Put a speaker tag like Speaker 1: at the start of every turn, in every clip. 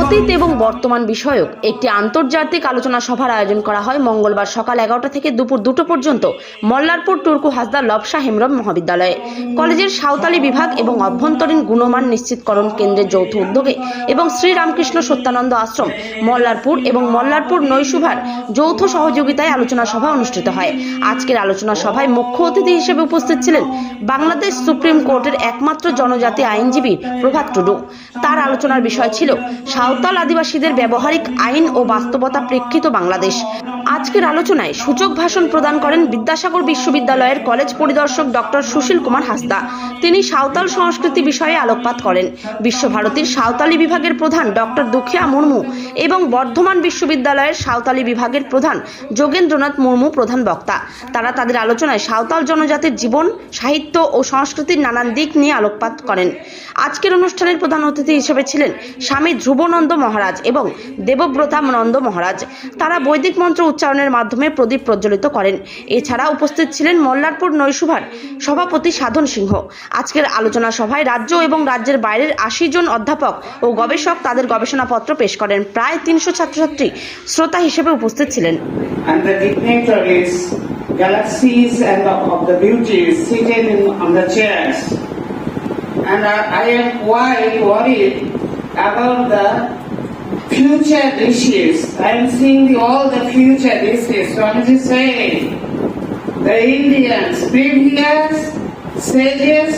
Speaker 1: অতীত এবং বর্তমান বিষয়ক একটি আন্তর্জাতিক আলোচনা সভার আয়োজন করা হয় মঙ্গলবার সকাল 11টা থেকে দুপুর 2টো পর্যন্ত মল্লারপুর টুরকু হাসদা লবসা হেমব্রম মহাবিদ্যালয়ে। কলেজের সাঁওতালি বিভাগ এবং অভ্যন্তরীণ গুণমান নিশ্চিতকরণ কেন্দ্রের যৌথ উদ্যোগে এবং শ্রীরামকৃষ্ণ সত্যানন্দ আশ্রম মল্লারপুর এবং মল্লারপুর নৈশুভার যৌথ সহযোগিতায় আলোচনা সভা অনুষ্ঠিত হয়। আজকের আলোচনা সভায় মুখ্য অতিথি হিসেবে উপস্থিত ছিলেন বাংলাদেশ সুপ্রিম কোর্টের একমাত্র জনজাতি আইনজীবী প্রভাত টুডু। তার আলোচনার বিষয় ছিল সাঁওতাল আদিবাসীদের ব্যবহারিক আইন ও বাস্তবতা প্রেক্ষিত বাংলাদেশ। আজকের আলোচনায় সূচক ভাষণ প্রদান করেন বিদ্যাসাগর বিশ্ববিদ্যালয়ের কলেজ পরিদর্শক ডক্টর সুশীল কুমার হাসদা। তিনি সাঁওতাল সংস্কৃতি বিষয়ে আলোকপাত করেন। বিশ্বভারতীর সাঁওতালি বিভাগের প্রধান ডক্টর দুখিয়া মুর্মু এবং বর্ধমান বিশ্ববিদ্যালয়ের সাঁওতালি বিভাগের প্রধান যোগেন্দ্রনাথ মুর্মু প্রধান বক্তা। তারা তাদের আলোচনায় সাঁওতাল জনজাতির জীবন, সাহিত্য ও সংস্কৃতির নানান দিক নিয়ে আলোকপাত করেন। আজকের অনুষ্ঠানের প্রধান অতিথি হিসেবে ছিলেন স্বামী ধ্রুবনন্দ মহারাজ এবং দেবব্রতা নন্দ মহারাজ। তারা বৈদিক মন্ত্র উচ্চারণের মাধ্যমে প্রদীপ প্রজ্বলিত করেন। এছাড়া উপস্থিত ছিলেন মল্লারপুর নৈশুভার সভাপতি সাধন সিংহ। আজকের আলোচনা সভায় রাজ্য এবং রাজ্যের বাইরের 80 জন অধ্যাপক ও গবেষক তাদের গবেষণাপত্র পেশ করেন। প্রায় 300 ছাত্রছাত্রী শ্রোতা হিসেবে উপস্থিত ছিলেন।
Speaker 2: Galaxies and of the beauties seated on the chairs, and I am quite worried about the future dishes. I am seeing all the future dishes. So I'm just saying, the Indians, previous sages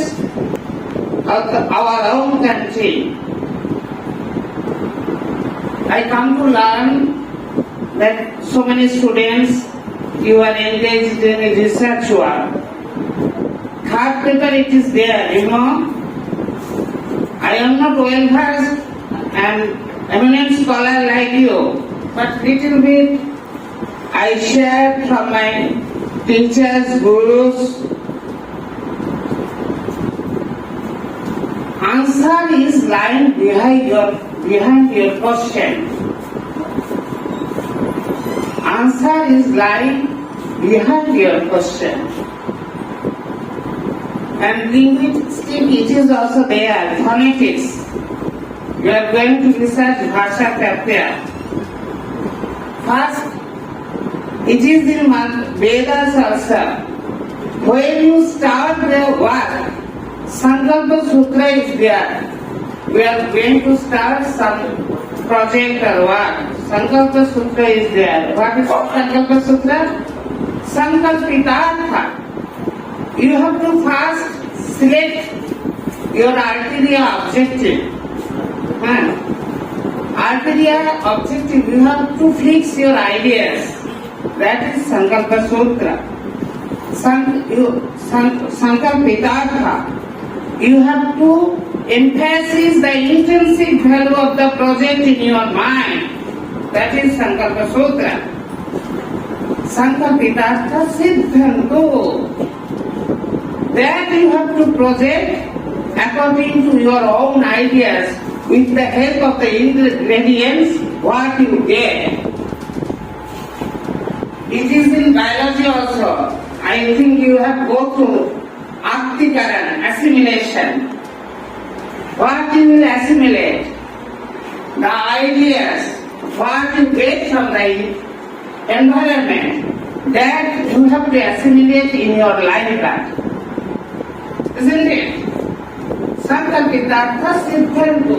Speaker 2: of our own country. I come to learn that so many students, you are engaged in a research work. Third paper it is there, you know. I am not well versed and eminent scholar like you, but little bit I share from my teachers, gurus. Answer is lying behind your question. Answer is lying behind your question. And linguistic, it is also there, phonetics. You are going to research Bhasha Pratyaya. First, it is in Vedas also. When you start the work, Sankalpa Sutra is there. We are going to start some project or work. Sankalpa Sutra is there. What is Sankalpa Sutra? Sankalpitartha. You have to first select your ulterior objective. Ulterior objective, you have to fix your ideas. That is Sankalpa Sutra. Sankalpitartha. You have to emphasize the intrinsic value of the project in your mind. That is Sankalpa Sutra. Sankalpitartha Siddhanto. That you have to project according to your own ideas with the help of the ingredients what you get. It is in biology also. I think you have go through Aktikaran, assimilation. What you will assimilate? The ideas, what you get from the environment, that you have to assimilate in your lifetime. Isn't it? Sankalpitartha Siddhanto.